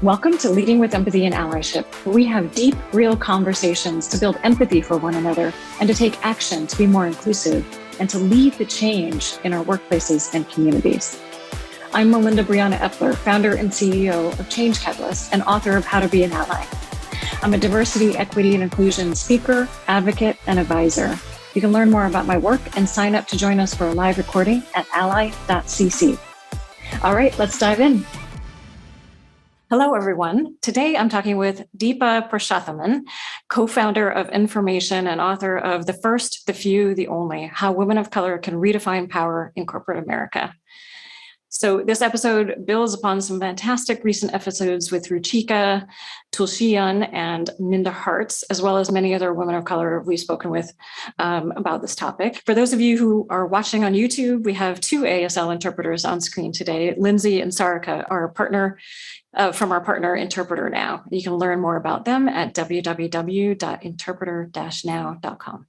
Welcome to Leading with Empathy and Allyship, where we have deep, real conversations to build empathy for one another and to take action to be more inclusive and to lead the change in our workplaces and communities. I'm Melinda Epler, founder and CEO of Change Catalyst and author of How to Be an Ally. I'm a diversity, equity, and inclusion speaker, advocate, and advisor. You can learn more about my work and sign up to join us for a live recording at ally.cc. All right, let's dive in. Hello, everyone. Today, I'm talking with Deepa Purushothaman, co-founder of nFormation and author of The First, the Few, the Only, How Women of Color Can Redefine Power in Corporate America. So this episode builds upon some fantastic recent episodes with Ruchika Tulshian and Minda Hartz, as well as many other women of color we've spoken with about this topic. For those of you who are watching on YouTube, we have two ASL interpreters on screen today. Lindsay and Sarika are a partner from our partner Interpreter Now. You can learn more about them at www.interpreter-now.com.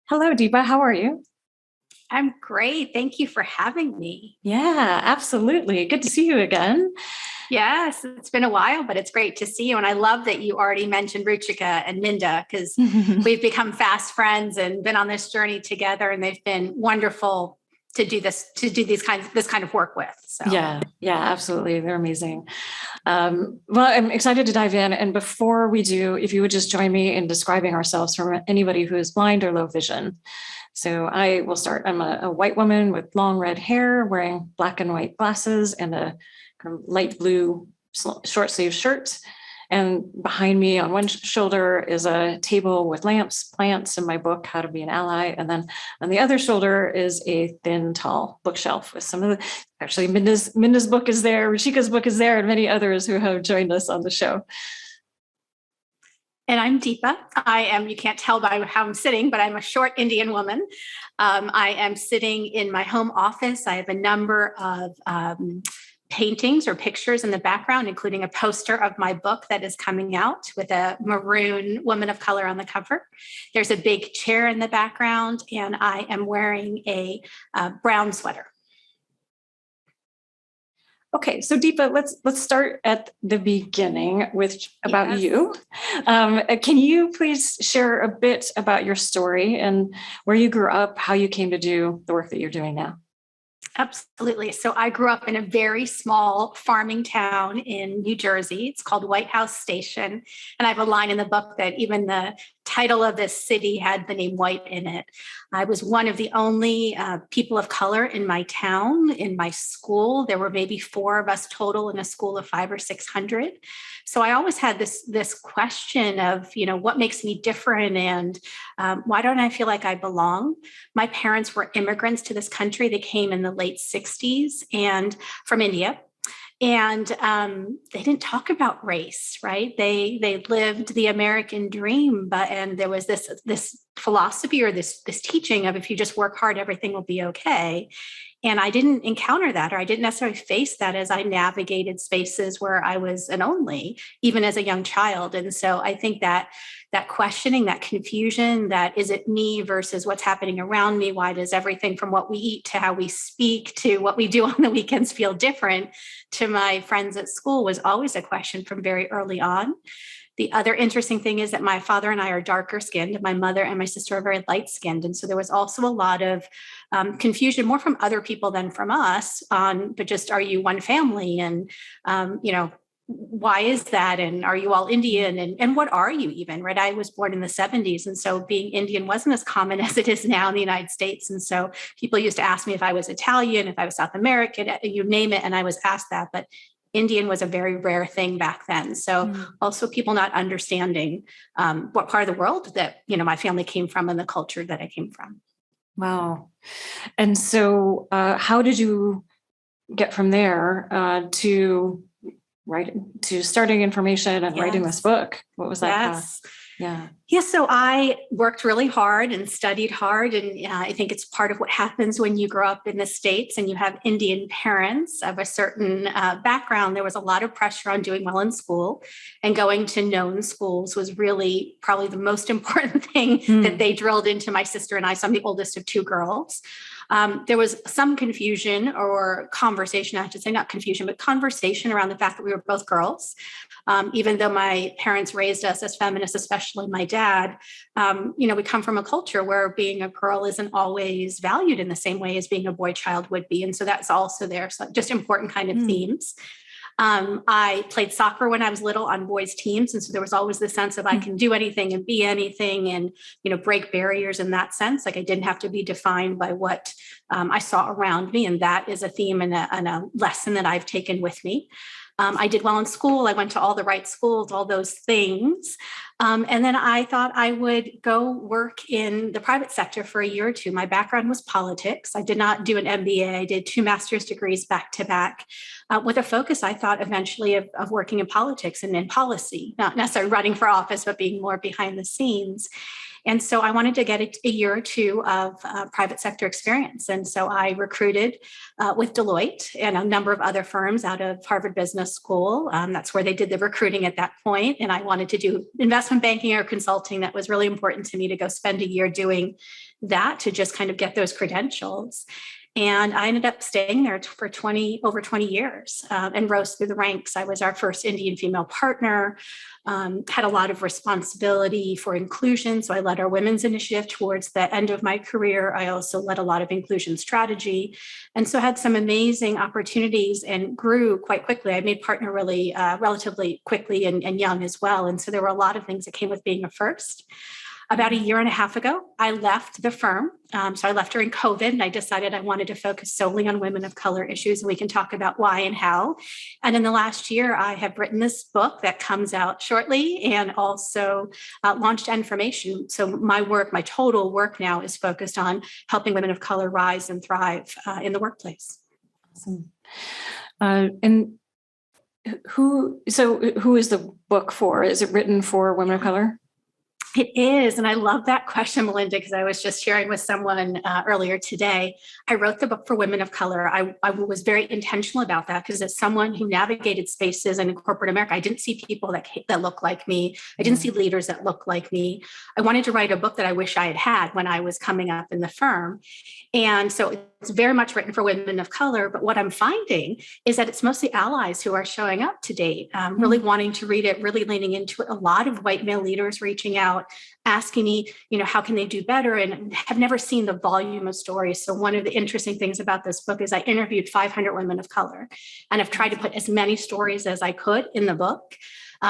Hello, Deepa. How are you? I'm great. Thank you for having me. Yeah, absolutely. Good to see you again. Yes, it's been a while, but it's great to see you. And I love that you already mentioned Ruchika and Minda because we've become fast friends and been on this journey together, and they've been wonderful to do this kind of work with. So yeah, absolutely. They're amazing. Well, I'm excited to dive in. And before we do, if you would just join me in describing ourselves for anybody who is blind or low vision. So I will start. I'm a white woman with long red hair, wearing black and white glasses and a kind of light blue short sleeve shirt. And behind me on one shoulder is a table with lamps, plants, and my book, How to Be an Ally. And then on the other shoulder is a thin, tall bookshelf with some of the, actually Minda's book is there, Ruchika's book is there, and many others who have joined us on the show. And I'm Deepa. You can't tell by how I'm sitting, but I'm a short Indian woman. I am sitting in my home office. I have a number of paintings or pictures in the background, including a poster of my book that is coming out with a maroon woman of color on the cover. There's a big chair in the background, and I am wearing a brown sweater. Okay, so Deepa, let's start at the beginning with about you. Can you please share a bit about your story and where you grew up, how you came to do the work that you're doing now? Absolutely. So I grew up in a very small farming town in New Jersey. It's called White House Station. And I have a line in the book that even the title of this city had the name White in it. I was one of the only people of color in my town, in my school. There were maybe 4 of us total in a school of 500 or 600. So I always had this question of, what makes me different and why don't I feel like I belong? My parents were immigrants to this country. They came in the late 60s and from India. And they didn't talk about race, right? They lived the American dream, and there was this philosophy or this teaching of if you just work hard, everything will be okay. And I didn't encounter that, or I didn't necessarily face that as I navigated spaces where I was an only, even as a young child. And so I think that questioning, that confusion, that is it me versus what's happening around me? Why does everything from what we eat to how we speak to what we do on the weekends feel different to my friends at school was always a question from very early on. The other interesting thing is that my father and I are darker skinned. My mother and my sister are very light skinned. And so there was also a lot of confusion, more from other people than from us but just, are you one family? And, why is that? And are you all Indian? And what are you even, right? I was born in the 70s. And so being Indian wasn't as common as it is now in the United States. And so people used to ask me if I was Italian, if I was South American, you name it. And I was asked that, but Indian was a very rare thing back then. So also people not understanding what part of the world that, my family came from and the culture that I came from. Wow. And so how did you get from there to starting nFormation and writing this book? What was that path? Yeah, so I worked really hard and studied hard. And I think it's part of what happens when you grow up in the States and you have Indian parents of a certain background. There was a lot of pressure on doing well in school, and going to known schools was really probably the most important thing that they drilled into my sister and I. So I'm the oldest of two girls. There was some confusion or conversation, I have to say, not confusion, but conversation around the fact that we were both girls. Even though my parents raised us as feminists, especially my dad, we come from a culture where being a girl isn't always valued in the same way as being a boy child would be. And so that's also there. So just important kind of themes. I played soccer when I was little on boys' teams. And so there was always the sense of I can do anything and be anything and, break barriers in that sense. Like I didn't have to be defined by what I saw around me. And that is a theme and a lesson that I've taken with me. I did well in school. I went to all the right schools, all those things. And then I thought I would go work in the private sector for a year or two. My background was politics. I did not do an MBA. I did 2 master's degrees back to back with a focus, I thought, eventually of working in politics and in policy, not necessarily running for office, but being more behind the scenes. And so I wanted to get a year or two of private sector experience. And so I recruited with Deloitte and a number of other firms out of Harvard Business School. That's where they did the recruiting at that point. And I wanted to do investment banking or consulting. That was really important to me to go spend a year doing that to just kind of get those credentials. And I ended up staying there for over 20 years and rose through the ranks. I was our first Indian female partner, had a lot of responsibility for inclusion. So I led our women's initiative towards the end of my career. I also led a lot of inclusion strategy. And so had some amazing opportunities and grew quite quickly. I made partner really relatively quickly and young as well. And so there were a lot of things that came with being a first. About a year and a half ago, I left the firm. So I left during COVID, and I decided I wanted to focus solely on women of color issues. And we can talk about why and how. And in the last year, I have written this book that comes out shortly and also launched nFormation. So my total work now is focused on helping women of color rise and thrive in the workplace. Awesome. And who is the book for? Is it written for women of color? It is. And I love that question, Melinda, because I was just sharing with someone earlier today. I wrote the book for women of color. I was very intentional about that because as someone who navigated spaces in corporate America, I didn't see people that look like me. I didn't see leaders that look like me. I wanted to write a book that I wish I had had when I was coming up in the firm. And so it's very much written for women of color. But what I'm finding is that it's mostly allies who are showing up to date, really wanting to read it, really leaning into it. A lot of white male leaders reaching out, asking me, how can they do better? And have never seen the volume of stories. So one of the interesting things about this book is I interviewed 500 women of color and I've tried to put as many stories as I could in the book.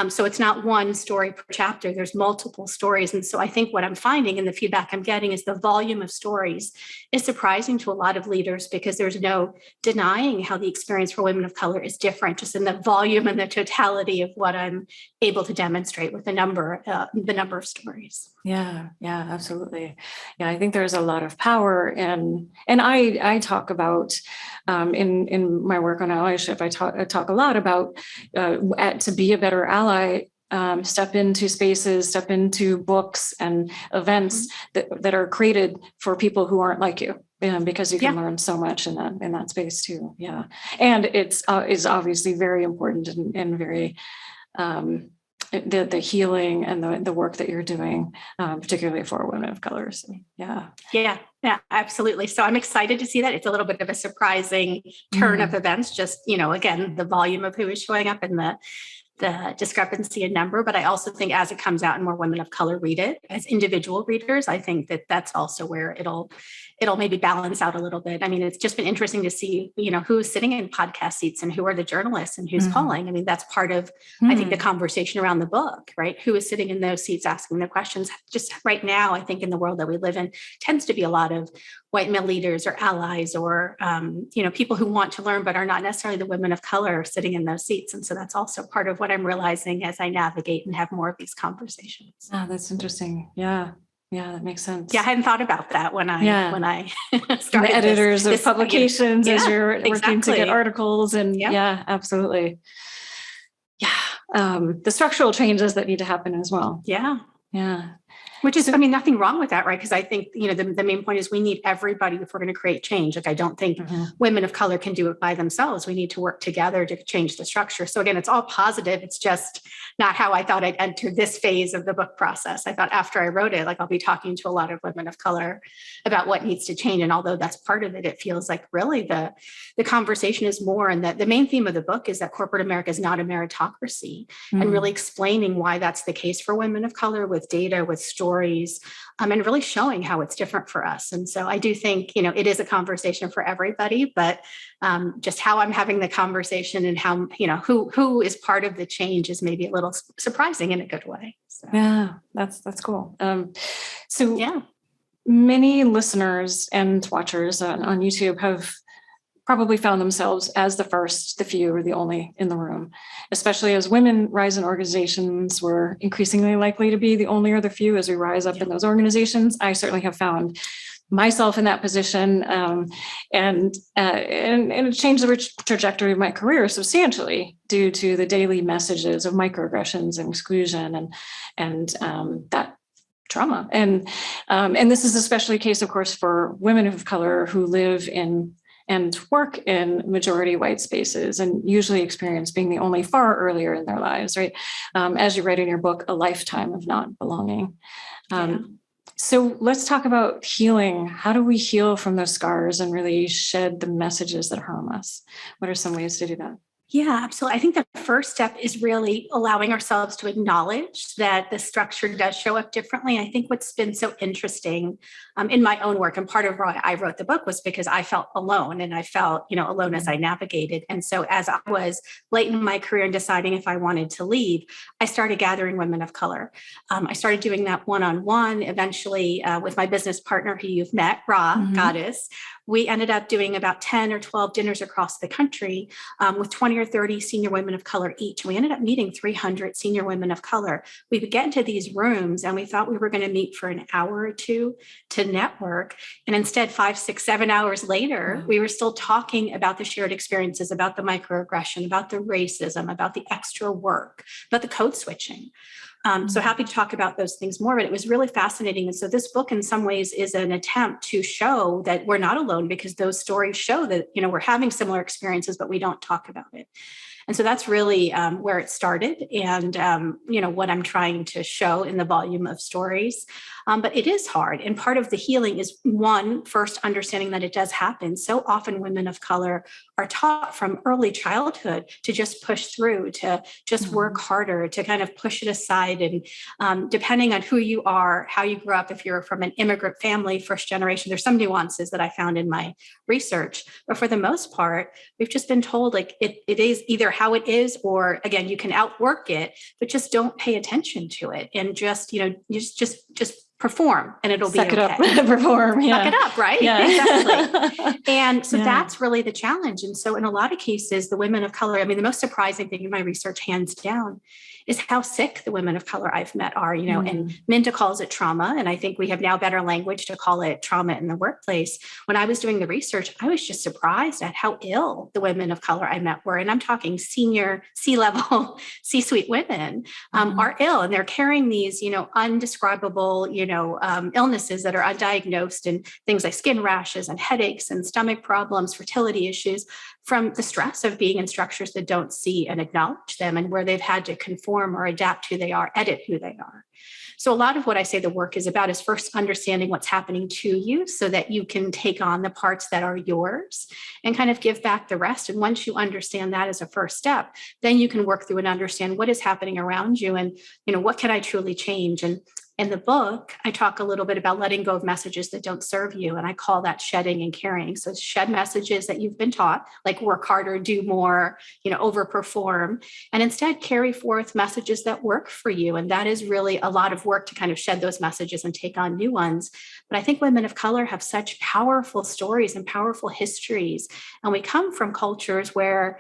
So it's not one story per chapter, there's multiple stories. And so I think what I'm finding and the feedback I'm getting is the volume of stories is surprising to a lot of leaders because there's no denying how the experience for women of color is different, just in the volume and the totality of what I'm able to demonstrate with the number of stories. Yeah, absolutely. Yeah, I think there's a lot of power and I talk about in my work on allyship, I talk a lot about to be a better ally, step into spaces, step into books and events that are created for people who aren't like you. Because you can learn so much in that space too. Yeah, and it's is obviously very important and very the healing and the work that you're doing, particularly for women of color. So, yeah, absolutely. So I'm excited to see that. It's a little bit of a surprising turn of events. Just again, the volume of who is showing up and the discrepancy in number, but I also think as it comes out and more women of color read it as individual readers, I think that's also where it'll maybe balance out a little bit. I mean, it's just been interesting to see, who's sitting in podcast seats and who are the journalists and who's calling. I mean, that's part of, I think, the conversation around the book, right? Who is sitting in those seats asking the questions? Just right now, I think in the world that we live in, tends to be a lot of white male leaders or allies or, people who want to learn, but are not necessarily the women of color sitting in those seats. And so that's also part of what I'm realizing as I navigate and have more of these conversations. Oh, that's interesting. Yeah, that makes sense. Yeah, I hadn't thought about that when I started. The editors of publications as you're working to get articles and absolutely. Yeah, the structural changes that need to happen as well. Yeah. Which is, I mean, nothing wrong with that, right? Because I think, the main point is we need everybody if we're going to create change. Like, I don't think women of color can do it by themselves. We need to work together to change the structure. So again, it's all positive. It's just not how I thought I'd enter this phase of the book process. I thought after I wrote it, like, I'll be talking to a lot of women of color about what needs to change. And although that's part of it, it feels like really the conversation is more, and that the main theme of the book is that corporate America is not a meritocracy, and really explaining why that's the case for women of color with data, with stories, and really showing how it's different for us. And so I do think, it is a conversation for everybody, but just how I'm having the conversation and how, who is part of the change is maybe a little surprising in a good way. So. Yeah, that's cool. Many listeners and watchers on YouTube have probably found themselves as the first, the few, or the only in the room. Especially as women rise in organizations, we're increasingly likely to be the only or the few as we rise up in those organizations. I certainly have found myself in that position, and it changed the trajectory of my career substantially due to the daily messages of microaggressions and exclusion and that trauma. And this is especially the case, of course, for women of color who live in and work in majority white spaces and usually experience being the only far earlier in their lives, right? As you write in your book, a lifetime of not belonging. So let's talk about healing. How do we heal from those scars and really shed the messages that harm us? What are some ways to do that? Yeah, absolutely. I think the first step is really allowing ourselves to acknowledge that the structure does show up differently. I think what's been so interesting in my own work, and part of why I wrote the book was because I felt alone, and I felt, alone as I navigated. And so as I was late in my career and deciding if I wanted to leave, I started gathering women of color. I started doing that one-on-one, eventually with my business partner who you've met, Goddess. We ended up doing about 10 or 12 dinners across the country with 20 or 30 senior women of color each. And we ended up meeting 300 senior women of color. We would get into these rooms and we thought we were going to meet for an hour or two to network. And instead, 5, 6, 7 hours later, we were still talking about the shared experiences, about the microaggression, about the racism, about the extra work, about the code switching. So happy to talk about those things more, but it was really fascinating. And so this book in some ways is an attempt to show that we're not alone, because those stories show that, we're having similar experiences, but we don't talk about it. And so that's really where it started, and, what I'm trying to show in the volume of stories. But it is hard. And part of the healing is, one, first understanding that it does happen. So often women of color are taught from early childhood to just push through, to just work harder, to kind of push it aside. And depending on who you are, how you grew up, if you're from an immigrant family, first generation, there's some nuances that I found in my research. But for the most part, we've just been told like it is either how it is, or again, you can outwork it, but just don't pay attention to it. And just, just perform and it'll Suck be okay. it up. Perform. Yeah. Suck it up, right? Yeah. Exactly. And so that's really the challenge. And so in a lot of cases, the women of color, the most surprising thing in my research, hands down, is how sick the women of color I've met are, and Minta calls it trauma. And I think we have now better language to call it trauma in the workplace. When I was doing the research, I was just surprised at how ill the women of color I met were. And I'm talking senior C-level, C-suite women are ill, and they're carrying these, undescribable, illnesses that are undiagnosed, and things like skin rashes and headaches and stomach problems, fertility issues, from the stress of being in structures that don't see and acknowledge them, and where they've had to conform or adapt who they are, edit who they are. So a lot of what I say the work is about is first understanding what's happening to you so that you can take on the parts that are yours and kind of give back the rest. And once you understand that as a first step, then you can work through and understand what is happening around you, and, what can I truly change? And in the book, I talk a little bit about letting go of messages that don't serve you. And I call that shedding and carrying. So shed messages that you've been taught, like work harder, do more, overperform, and instead carry forth messages that work for you. And that is really a lot of work to kind of shed those messages and take on new ones. But I think women of color have such powerful stories and powerful histories. And we come from cultures where,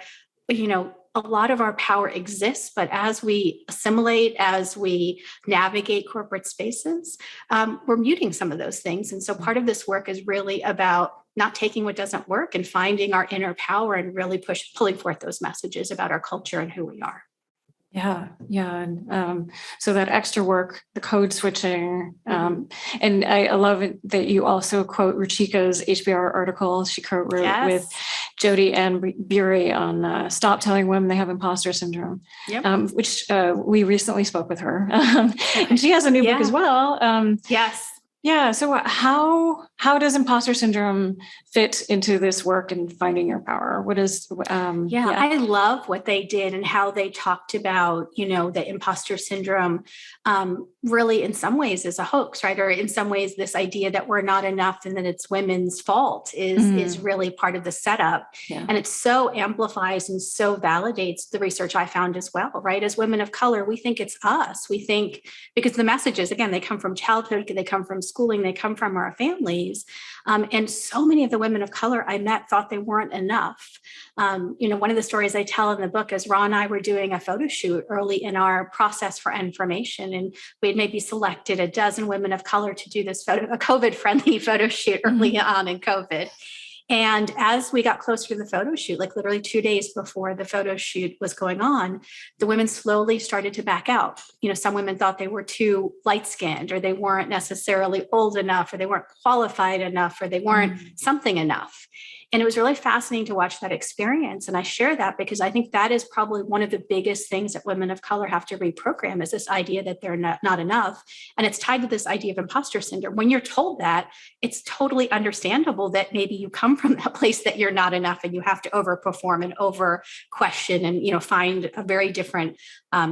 a lot of our power exists, but as we assimilate, as we navigate corporate spaces, we're muting some of those things. And so part of this work is really about not taking what doesn't work and finding our inner power and really pulling forth those messages about our culture and who we are. Yeah, yeah. And so that extra work, the code switching, and I love it that you also quote Ruchika's HBR article she co-wrote with Jody and Bury on Stop Telling Women They Have Imposter Syndrome, which we recently spoke with her. And she has a new book as well. Yes. Yeah. So how does imposter syndrome fit into this work and finding your power? What is, I love what they did and how they talked about, the imposter syndrome, really in some ways is a hoax, right? Or in some ways, this idea that we're not enough and that it's women's fault is really part of the setup. Yeah. And it so amplifies and so validates the research I found as well, right? As women of color, we think it's us. We think, because the messages, again, they come from childhood, they come from schooling, they come from our families. And so many of the women of color I met thought they weren't enough. One of the stories I tell in the book is Ron and I were doing a photo shoot early in our process for nFormation, and we had maybe selected a dozen women of color to do this a COVID-friendly photo shoot early on in COVID. And as we got closer to the photo shoot, like literally 2 days before the photo shoot was going on, the women slowly started to back out. Some women thought they were too light-skinned, or they weren't necessarily old enough, or they weren't qualified enough, or they weren't something enough. And it was really fascinating to watch that experience. And I share that because I think that is probably one of the biggest things that women of color have to reprogram, is this idea that they're not enough. And it's tied to this idea of imposter syndrome. When you're told that, it's totally understandable that maybe you come from that place that you're not enough and you have to overperform and over question and, find a very different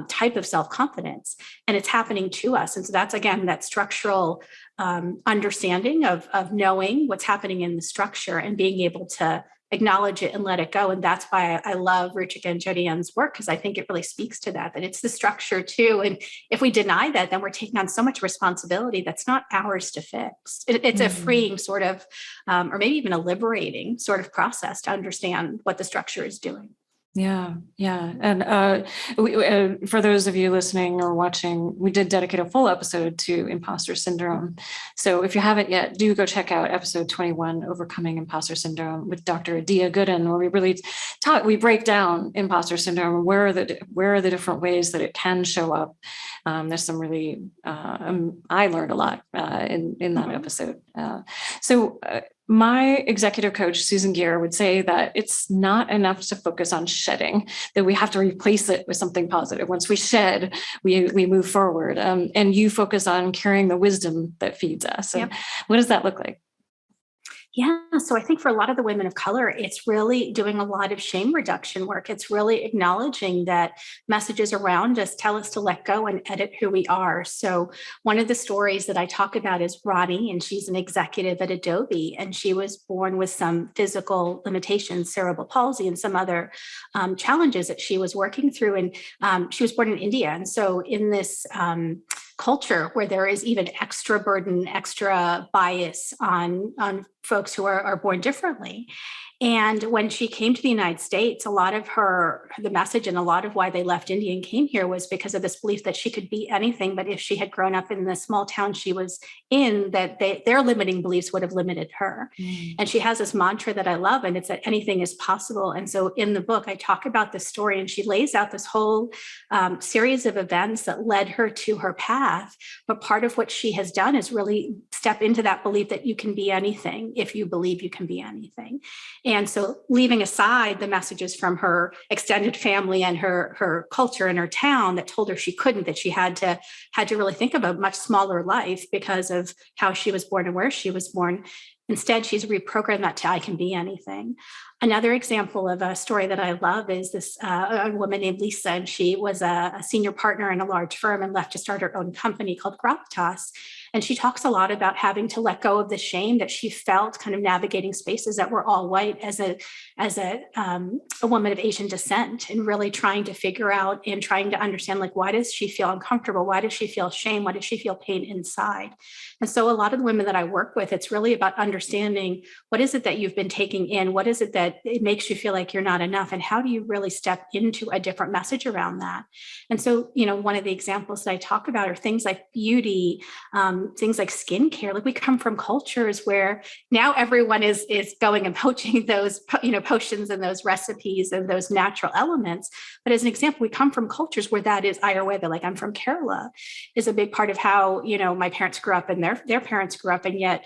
type of self-confidence. And it's happening to us. And so that's, again, that structural understanding of knowing what's happening in the structure and being able to acknowledge it and let it go. And that's why I love Ruchika and Jody Ann's work, because I think it really speaks to that it's the structure too. And if we deny that, then we're taking on so much responsibility that's not ours to fix. It's a freeing sort of, or maybe even a liberating sort of process to understand what the structure is doing. Yeah. Yeah. And for those of you listening or watching, we did dedicate a full episode to imposter syndrome. So if you haven't yet, do go check out episode 21, Overcoming Imposter Syndrome, with Dr. Adia Gooden, where we really we break down imposter syndrome. Where are the different ways that it can show up? There's some really, I learned a lot in that episode. My executive coach, Susan Gear, would say that it's not enough to focus on shedding, that we have to replace it with something positive. Once we shed, we move forward. And you focus on carrying the wisdom that feeds us. And what does that look like? Yeah. So I think for a lot of the women of color, it's really doing a lot of shame reduction work. It's really acknowledging that messages around us tell us to let go and edit who we are. So one of the stories that I talk about is Ronnie, and she's an executive at Adobe, and she was born with some physical limitations, cerebral palsy, and some other challenges that she was working through. And she was born in India. And so in this culture where there is even extra burden, extra bias on folks who are born differently. And when she came to the United States, a lot of the message and a lot of why they left India and came here was because of this belief that she could be anything. But if she had grown up in the small town she was in, that their limiting beliefs would have limited her. And she has this mantra that I love, and it's that anything is possible. And so in the book, I talk about this story, and she lays out this whole series of events that led her to her path. But part of what she has done is really step into that belief that you can be anything if you believe you can be anything. And so leaving aside the messages from her extended family and her culture and her town that told her she couldn't, that she had to really think of a much smaller life because of how she was born and where she was born. Instead, she's reprogrammed that to I can be anything. Another example of a story that I love is this a woman named Lisa, and she was a senior partner in a large firm and left to start her own company called Gravitas. And she talks a lot about having to let go of the shame that she felt kind of navigating spaces that were all white as a woman of Asian descent, and really trying to figure out and trying to understand, like, why does she feel uncomfortable? Why does she feel shame? Why does she feel pain inside? And so a lot of the women that I work with, it's really about understanding what is it that you've been taking in? What is it that it makes you feel like you're not enough? And how do you really step into a different message around that? And so, one of the examples that I talk about are things like beauty, things like skincare. Like we come from cultures where now everyone is going and poaching those, potions and those recipes and those natural elements. But as an example, we come from cultures where that is Ayurveda. Like I'm from Kerala, is a big part of how, my parents grew up and their parents grew up. And yet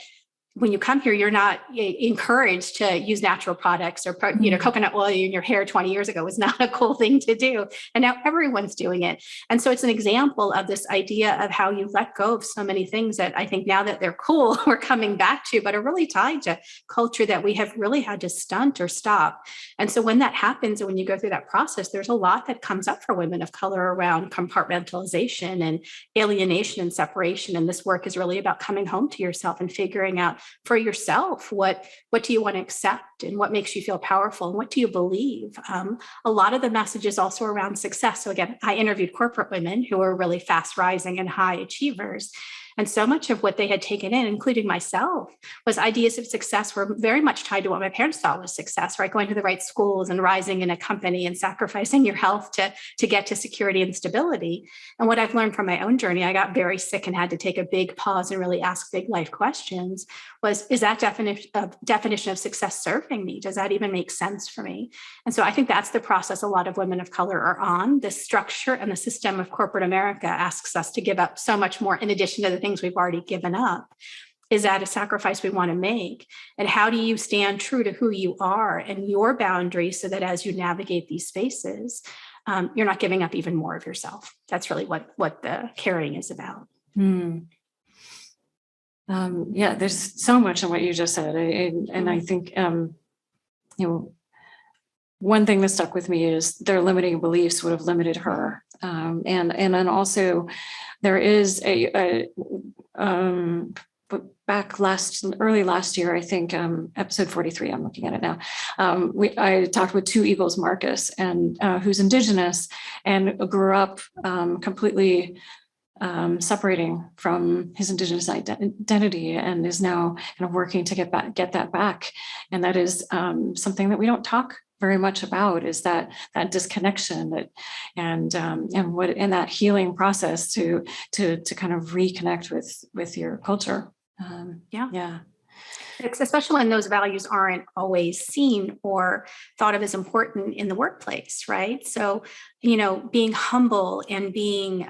when you come here, you're not encouraged to use natural products or, coconut oil in your hair 20 years ago was not a cool thing to do. And now everyone's doing it. And so it's an example of this idea of how you let go of so many things that I think now that they're cool, we're coming back to, but are really tied to culture that we have really had to stunt or stop. And so when that happens, and when you go through that process, there's a lot that comes up for women of color around compartmentalization and alienation and separation. And this work is really about coming home to yourself and figuring out for yourself, what do you want to accept and what makes you feel powerful and what do you believe? A lot of the messages also around success. So again, I interviewed corporate women who are really fast rising and high achievers. And so much of what they had taken in, including myself, was ideas of success were very much tied to what my parents thought was success, right? Going to the right schools and rising in a company and sacrificing your health to get to security and stability. And what I've learned from my own journey, I got very sick and had to take a big pause and really ask big life questions, is that definition of success serving me? Does that even make sense for me? And so I think that's the process a lot of women of color are on. The structure and the system of corporate America asks us to give up so much more in addition to the things we've already given up. Is that a sacrifice we want to make? And how do you stand true to who you are and your boundaries so that as you navigate these spaces, you're not giving up even more of yourself? That's really what the caring is about. There's so much in what you just said. And I think, one thing that stuck with me is their limiting beliefs would have limited her. And then also there is early last year, I think, episode 43, I'm looking at it now. I talked with Two Eagles Marcus, and who's Indigenous and grew up completely separating from his Indigenous identity, and is now kind of working to get that back. And that is something that we don't talk very much about, is that disconnection and that healing process to kind of reconnect with your culture. Especially when those values aren't always seen or thought of as important in the workplace, right? So, being humble and being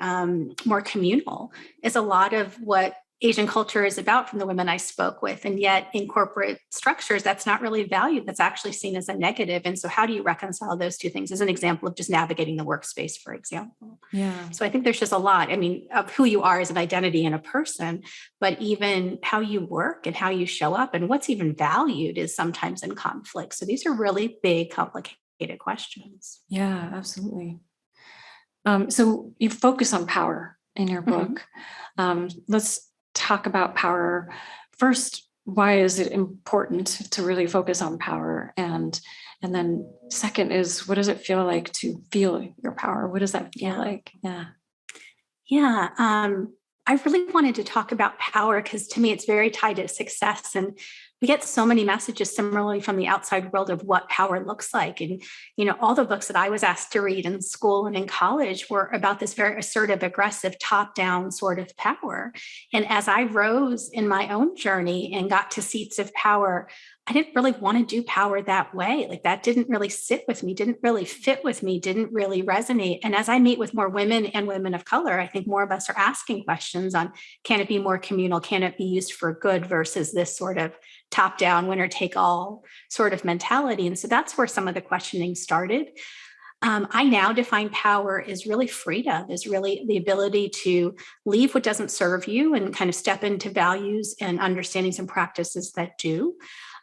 more communal is a lot of what Asian culture is about from the women I spoke with. And yet in corporate structures, that's not really valued. That's actually seen as a negative. And so how do you reconcile those two things as an example of just navigating the workspace, for example? Yeah. So I think there's just a lot, of who you are as an identity and a person, but even how you work and how you show up and what's even valued is sometimes in conflict. So these are really big, complicated questions. Yeah, absolutely. So you focus on power in your book. Let's talk about power first. Why is it important to really focus on power? And then second is, what does it feel like to feel your power? What does that feel like? I really wanted to talk about power because to me, it's very tied to success. And we get so many messages similarly from the outside world of what power looks like. And, all the books that I was asked to read in school and in college were about this very assertive, aggressive, top-down sort of power. And as I rose in my own journey and got to seats of power, I didn't really want to do power that way. Like that didn't really sit with me, didn't really fit with me, didn't really resonate. And as I meet with more women and women of color, I think more of us are asking questions on, can it be more communal? Can it be used for good versus this sort of top-down, winner take all sort of mentality? And so that's where some of the questioning started. I now define power as really freedom, is really the ability to leave what doesn't serve you and kind of step into values and understandings and practices that do.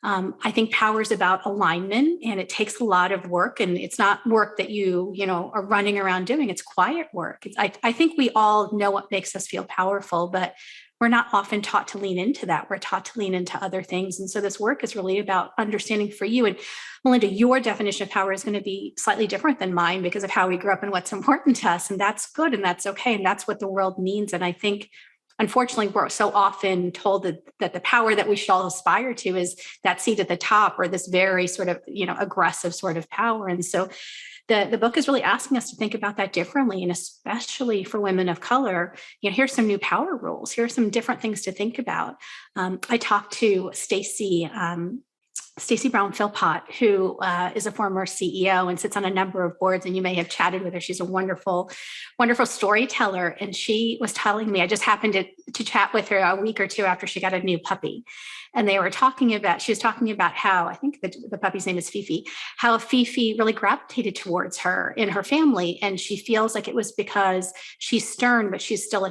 I think power is about alignment, and it takes a lot of work, and it's not work that you are running around doing. It's quiet work. I think we all know what makes us feel powerful, but we're not often taught to lean into that. We're taught to lean into other things. And so this work is really about understanding for you. And Melinda, your definition of power is going to be slightly different than mine because of how we grew up and what's important to us. And that's good. And that's okay. And that's what the world needs. And I think, unfortunately, we're so often told that the power that we should all aspire to is that seat at the top or this very sort of, aggressive sort of power. And so the book is really asking us to think about that differently. And especially for women of color, here's some new power rules. Here are some different things to think about. I talked to Stacey Brown Philpott, who is a former CEO and sits on a number of boards, and you may have chatted with her. She's a wonderful, wonderful storyteller. And she was telling me, I just happened to chat with her a week or two after she got a new puppy. And she was talking about how, I think the puppy's name is Fifi, how Fifi really gravitated towards her in her family. And she feels like it was because she's stern, but she's still,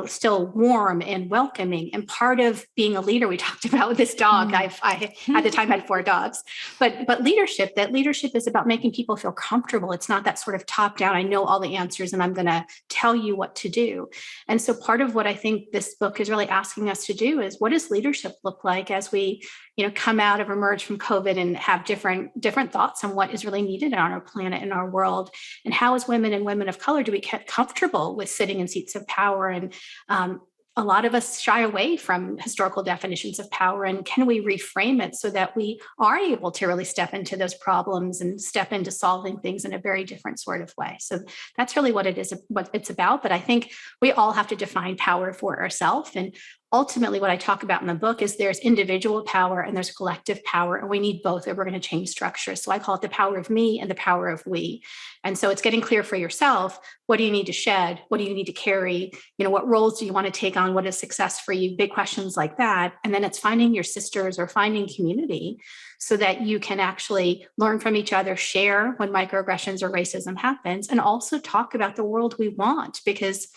still warm and welcoming. And part of being a leader, we talked about with this dog. I at the time had 4 dogs, but leadership is about making people feel comfortable. It's not that sort of top down, I know all the answers and I'm going to tell you what to do. And so part of what I think this book is really asking us to do is, what does leadership look like as we, emerge from COVID and have different thoughts on what is really needed on our planet and our world, and how as women and women of color do we get comfortable with sitting in seats of power? And a lot of us shy away from historical definitions of power, and can we reframe it so that we are able to really step into those problems and step into solving things in a very different sort of way? So that's really what it's about. But I think we all have to define power for ourselves. And ultimately, what I talk about in the book is there's individual power and there's collective power, and we need both if we're going to change structure. So I call it the power of me and the power of we. And so it's getting clear for yourself. What do you need to shed? What do you need to carry? What roles do you want to take on? What is success for you? Big questions like that. And then it's finding your sisters or finding community so that you can actually learn from each other, share when microaggressions or racism happens, and also talk about the world we want, because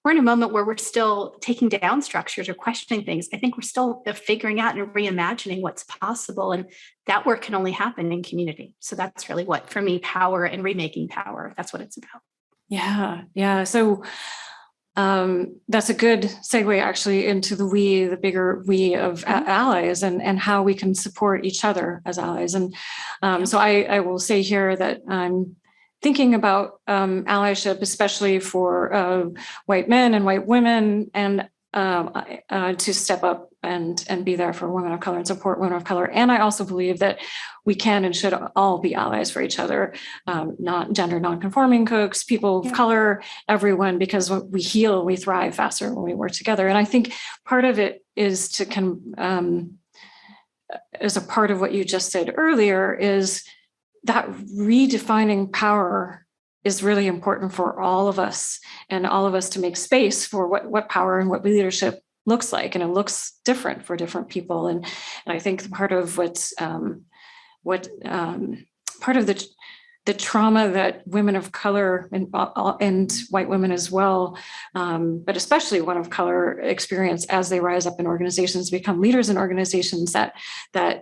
we're in a moment where we're still taking down structures or questioning things. I think we're still figuring out and reimagining what's possible. And that work can only happen in community. So that's really what, for me, power and remaking power, that's what it's about. Yeah. So that's a good segue actually into the bigger we of allies and how we can support each other as allies. And so I will say here that I'm thinking about allyship, especially for white men and white women, and to step up and be there for women of color and support women of color. And I also believe that we can and should all be allies for each other, not gender nonconforming cooks, people of color, everyone, because when we heal, we thrive faster when we work together. And I think part of it is as a part of what you just said earlier, is that redefining power is really important for all of us, and all of us to make space for what power and what leadership looks like. And it looks different for different people. And I think part of part of the trauma that women of color and white women as well, but especially women of color, experience as they rise up in organizations, become leaders in organizations, that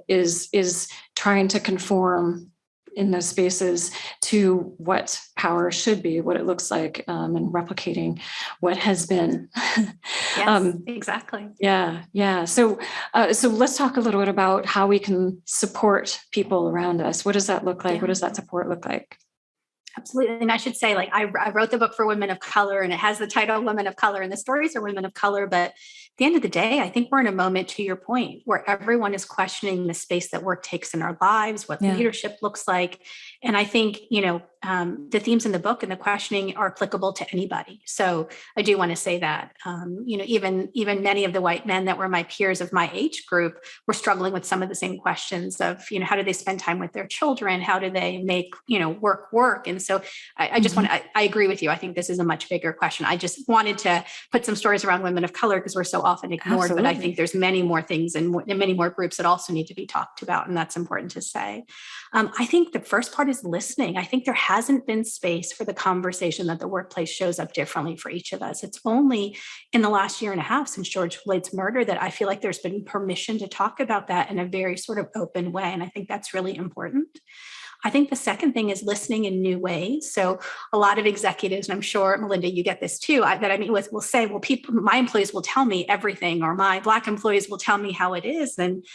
is trying to conform in those spaces to what power should be, what it looks like, and replicating what has been. Yes, exactly. Yeah. So let's talk a little bit about how we can support people around us. What does that look like? What does that support look like? Absolutely. And I should say, I wrote the book for women of color, and it has the title Women of Color, and the stories are women of color. But at the end of the day, I think we're in a moment, to your point, where everyone is questioning the space that work takes in our lives, what leadership looks like. And I think, the themes in the book and the questioning are applicable to anybody. So I do want to say that, even many of the white men that were my peers of my age group were struggling with some of the same questions of, how do they spend time with their children? How do they make, work? And so I just I agree with you. I think this is a much bigger question. I just wanted to put some stories around women of color because we're so often ignored, But I think there's many more things and many more groups that also need to be talked about. And that's important to say. I think the first part is listening. I think there hasn't been space for the conversation that the workplace shows up differently for each of us. It's only in the last year and a half since George Floyd's murder that I feel like there's been permission to talk about that in a very sort of open way. And I think that's really important. I think the second thing is listening in new ways. So a lot of executives, and I'm sure, Melinda, you get this too, that I meet with will say, well, my employees will tell me everything, or my Black employees will tell me how it is. And,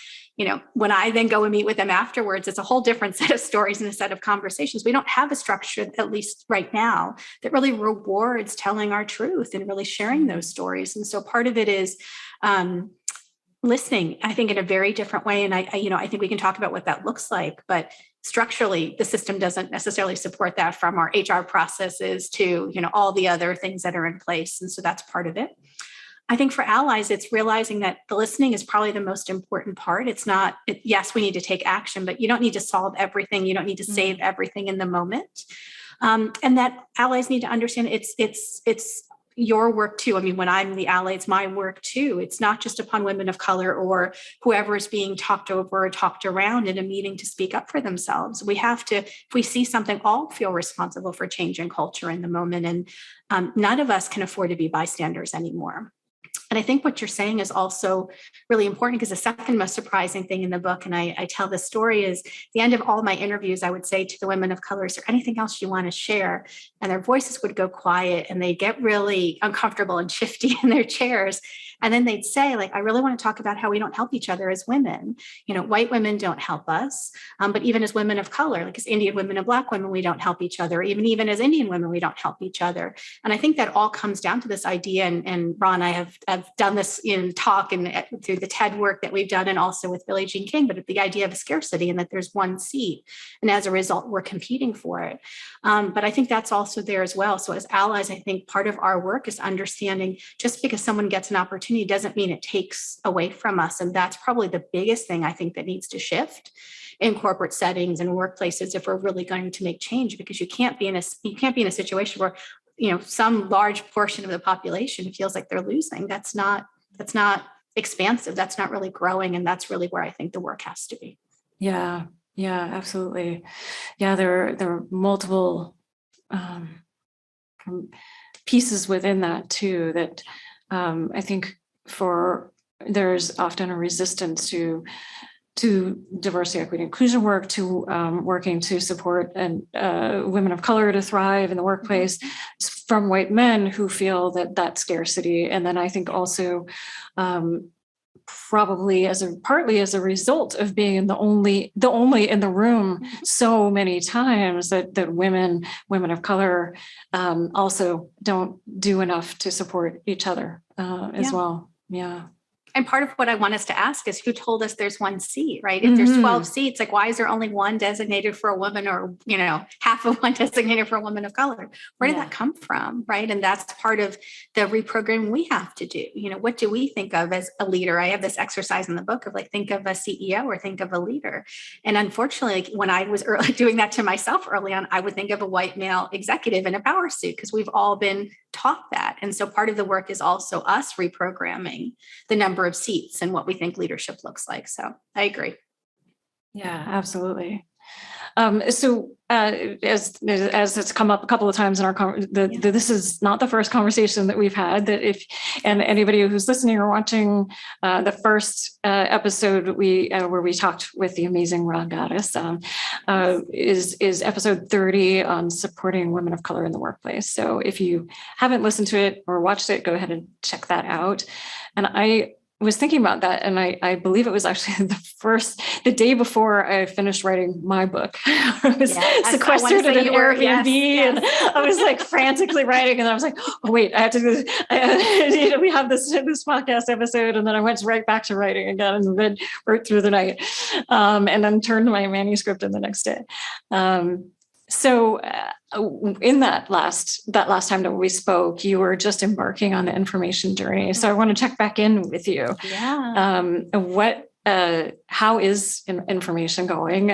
when I then go and meet with them afterwards, it's a whole different set of stories and a set of conversations. We don't have a structure, at least right now, that really rewards telling our truth and really sharing those stories. And so part of it is listening, I think, in a very different way. And I think we can talk about what that looks like, but structurally, the system doesn't necessarily support that, from our HR processes to, all the other things that are in place. And so that's part of it. I think for allies, it's realizing that the listening is probably the most important part. It's not, yes, we need to take action, but you don't need to solve everything. You don't need to save everything in the moment. And that allies need to understand it's your work too. I mean, when I'm the ally, it's my work too. It's not just upon women of color or whoever is being talked over or talked around in a meeting to speak up for themselves. We have to, if we see something, all feel responsible for change in culture in the moment. And none of us can afford to be bystanders anymore. And I think what you're saying is also really important, because the second most surprising thing in the book, and I tell this story, is the end of all my interviews, I would say to the women of color, is there anything else you want to share? And their voices would go quiet and they'd get really uncomfortable and shifty in their chairs. And then they'd say, like, I really want to talk about how we don't help each other as women. White women don't help us. But even as women of color, like as Indian women and Black women, we don't help each other. Even as Indian women, we don't help each other. And I think that all comes down to this idea. And Ron, I have done this in talk and through the TED work that we've done, and also with Billie Jean King, but the idea of scarcity and that there's one seat. And as a result, we're competing for it. But I think that's also there as well. So as allies, I think part of our work is understanding just because someone gets an opportunity doesn't mean it takes away from us. And that's probably the biggest thing I think that needs to shift in corporate settings and workplaces if we're really going to make change, because you can't be in a situation where some large portion of the population feels like they're losing. That's not expansive. That's not really growing. And that's really where I think the work has to be. Yeah, absolutely. Yeah, there are multiple pieces within that too, that I think there's often a resistance to diversity, equity, inclusion work, to working to support women of color to thrive in the workplace from white men who feel that scarcity. And then I think also probably partly as a result of being the only in the room so many times, that women of color also don't do enough to support each other as well. Yeah. And part of what I want us to ask is, who told us there's one seat, right? If there's 12 seats, like, why is there only one designated for a woman, or, half of one designated for a woman of color? Where did that come from, right? And that's part of the reprogramming we have to do. What do we think of as a leader? I have this exercise in the book of, like, think of a CEO or think of a leader. And unfortunately, like, when I was doing that to myself early on, I would think of a white male executive in a power suit, because we've all been taught that. And so part of the work is also us reprogramming the number of seats and what we think leadership looks like. So I agree. Yeah, absolutely. So as it's come up a couple of times in our this is not the first conversation that we've had. And anybody who's listening or watching the first episode where we talked with the amazing Ron Gaddis is episode 30 on supporting women of color in the workplace. So if you haven't listened to it or watched it, go ahead and check that out. And I was thinking about that, and I believe it was actually the day before I finished writing my book. I was sequestered in an Airbnb, and I was like frantically writing, and I was like, oh wait, I have to do this. We have this podcast episode, and then I went right back to writing again, and then wrote through the night, and then turned my manuscript in the next day. So in that last time that we spoke, you were just embarking on the information journey. So I want to check back in with you. Yeah. How is information going?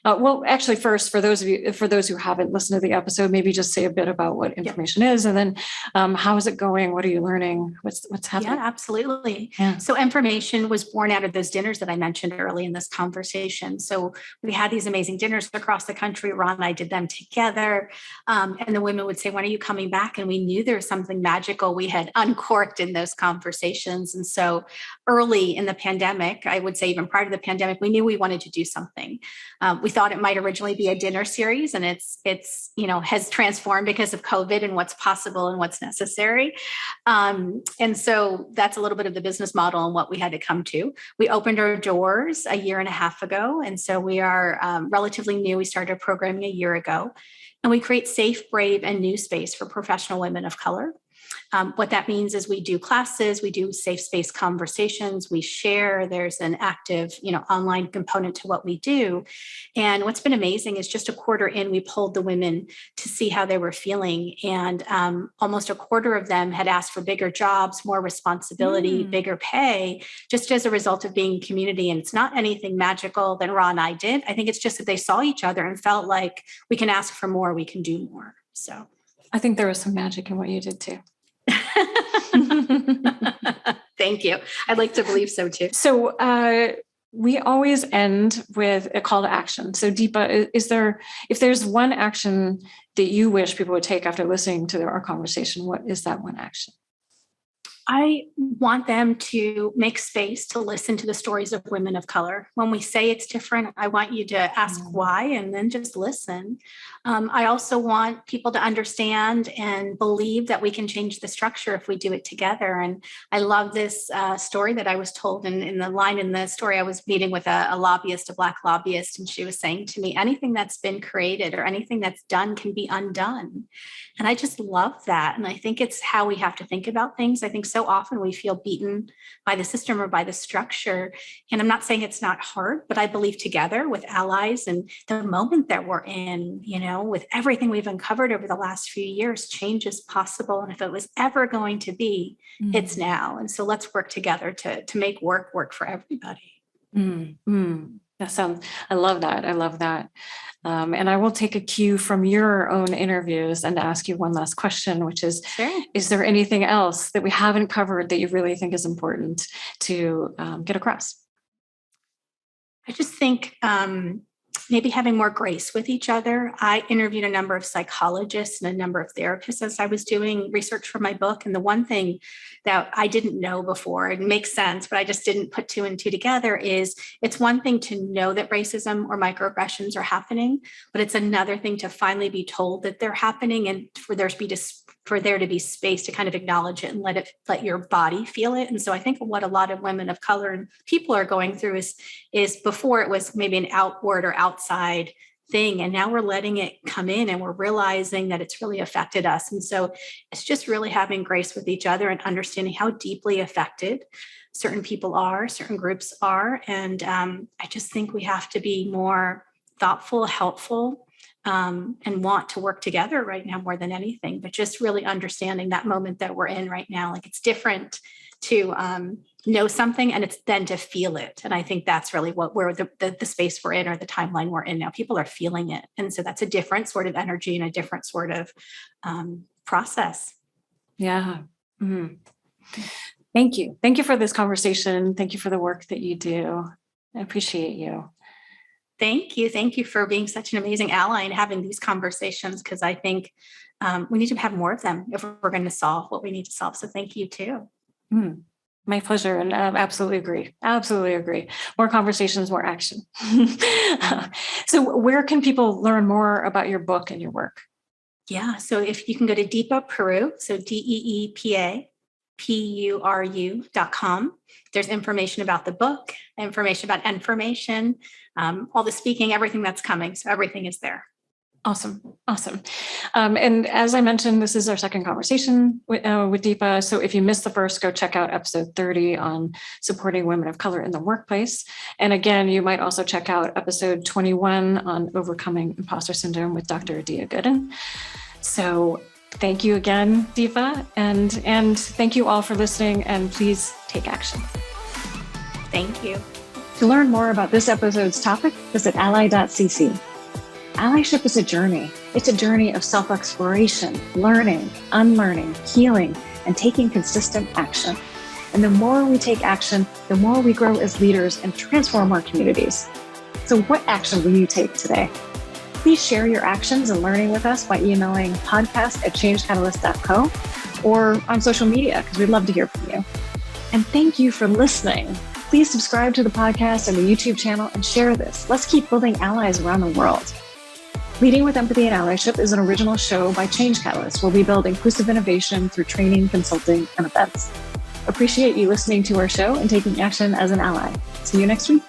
Well, actually, first, for those who haven't listened to the episode, maybe just say a bit about what information is, and then how is it going? What are you learning? What's happening? Yeah, absolutely. Yeah. So information was born out of those dinners that I mentioned early in this conversation. So we had these amazing dinners across the country. Ron and I did them together. And the women would say, when are you coming back? And we knew there was something magical we had uncorked in those conversations. And so early in the pandemic, I would say even prior to the pandemic, we knew we wanted to do something. We thought it might originally be a dinner series, and it's has transformed because of COVID and what's possible and what's necessary. And so that's a little bit of the business model and what we had to come to. We opened our doors a year and a half ago. And so we are relatively new. We started programming a year ago, and we create safe, brave, and new space for professional women of color. What that means is we do classes, we do safe space conversations, we share, there's an active, online component to what we do. And what's been amazing is just a quarter in, we polled the women to see how they were feeling. And almost a quarter of them had asked for bigger jobs, more responsibility, bigger pay, just as a result of being community. And it's not anything magical that Ra and I did. I think it's just that they saw each other and felt like we can ask for more, we can do more. So I think there was some magic in what you did too. Thank you. I'd like to believe so too. So we always end with a call to action. So Deepa, if there's one action that you wish people would take after listening to our conversation, what is that one action? I want them to make space to listen to the stories of women of color. When we say it's different, I want you to ask why and then just listen. I also want people to understand and believe that we can change the structure if we do it together. And I love this story that I was told in the line in the story. I was meeting with a lobbyist, a Black lobbyist, and she was saying to me, anything that's been created or anything that's done can be undone. And I just love that. And I think it's how we have to think about things. I think so often we feel beaten by the system or by the structure. And I'm not saying it's not hard, but I believe together with allies and the moment that we're in, with everything we've uncovered over the last few years, change is possible. And if it was ever going to be, it's now. And so let's work together to make work for everybody. I love that. I love that. And I will take a cue from your own interviews and ask you one last question, which is, Is there anything else that we haven't covered that you really think is important to get across? I just think maybe having more grace with each other. I interviewed a number of psychologists and a number of therapists as I was doing research for my book. And the one thing that I didn't know before, it makes sense, but I just didn't put two and two together, is it's one thing to know that racism or microaggressions are happening, but it's another thing to finally be told that they're happening and for there to be space to kind of acknowledge it and let your body feel it. And so I think what a lot of women of color and people are going through is before it was maybe an outward or outside thing. And now we're letting it come in and we're realizing that it's really affected us. And so it's just really having grace with each other and understanding how deeply affected certain people are, certain groups are. And I just think we have to be more thoughtful, helpful, and want to work together right now more than anything, but just really understanding that moment that we're in right now. Like it's different to know something and it's then to feel it. And I think that's really where the space we're in or the timeline we're in now, people are feeling it. And so that's a different sort of energy and a different sort of process. Yeah. Thank you. Thank you for this conversation. Thank you for the work that you do. I appreciate you. Thank you. Thank you for being such an amazing ally and having these conversations, because I think we need to have more of them if we're going to solve what we need to solve. So thank you too. My pleasure. And absolutely agree. Absolutely agree. More conversations, more action. So where can people learn more about your book and your work? Yeah. So if you can go to Deepa Puru, so DEEPA, PURU.com. There's information about the book, information about nFormation, all the speaking, everything that's coming. So everything is there. Awesome. And as I mentioned, this is our second conversation with Deepa. So if you missed the first, go check out episode 30 on supporting women of color in the workplace. And again, you might also check out episode 21 on overcoming imposter syndrome with Dr. Adia Gooden. So thank you again, Deepa, and thank you all for listening, and please take action. Thank you. To learn more about this episode's topic, visit ally.cc. Allyship is a journey. It's a journey of self-exploration, learning, unlearning, healing, and taking consistent action. And the more we take action, the more we grow as leaders and transform our communities. So what action will you take today? Please share your actions and learning with us by emailing podcast@changecatalyst.co or on social media, because we'd love to hear from you. And thank you for listening. Please subscribe to the podcast and the YouTube channel and share this. Let's keep building allies around the world. Leading with Empathy and Allyship is an original show by Change Catalyst, where we build inclusive innovation through training, consulting, and events. Appreciate you listening to our show and taking action as an ally. See you next week.